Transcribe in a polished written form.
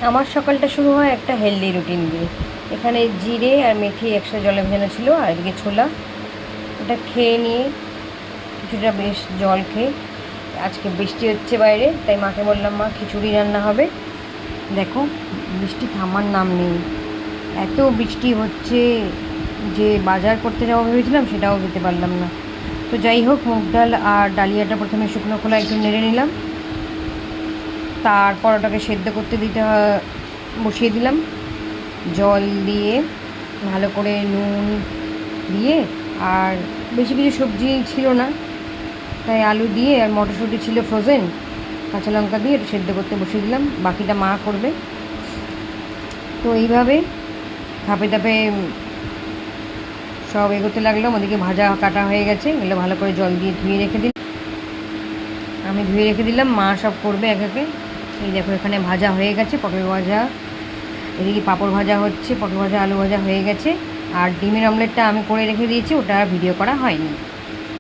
আমার সকালটা শুরু হয় একটা হেলদি রুটিন দিয়ে। এখানে জিরে আর মেথি একসাথে জলে ভেজানো ছিল, আর এদিকে ছোলা। ওটা খেয়ে নিয়ে কিছুটা বেশ জল খেয়ে, আজকে বৃষ্টি হচ্ছে বাইরে, তাই মাকে বললাম মা খিচুড়ি রান্না হবে। দেখো, বৃষ্টি থামার নাম নেই, এত বৃষ্টি হচ্ছে যে বাজার করতে যাবো ভেবেছিলাম সেটাও যেতে পারলাম না। তো যাই হোক, মুগ ডাল আর ডালিয়াটা প্রথমে শুকনো খোলা একটু নেড়ে নিলাম, তারপর ওটাকে সেদ্ধ করতে বসিয়ে দিলাম। জল দিয়ে ভালো করে নুন দিয়ে, আর বেশি কিছু সবজি ছিল না, তাই আলু দিয়ে আর মটরশুঁটি ছিল ফ্রোজেন, কাঁচা লঙ্কা দিয়ে একটু সেদ্ধ করতে বসিয়ে দিলাম, বাকিটা মা করবে। তো এইভাবে ধাপে ধাপে সব এগোতে লাগলাম। ওদিকে ভাজা কাটা হয়ে গেছে, এগুলো ভালো করে জল দিয়ে ধুয়ে রেখে দিলাম। আমি ধুয়ে রেখে দিলাম, মা সব করবে এক একে। এই দেখো, এখানে ভাজা হয়ে গেছে পটল ভাজা, এদিকে পাঁপড় ভাজা হচ্ছে, পটল ভাজা আলু ভাজা হয়ে গেছে, আর ডিমের অমলেটটা আমি করে রেখে দিয়েছি, ওটা আর ভিডিও করা হয়নি।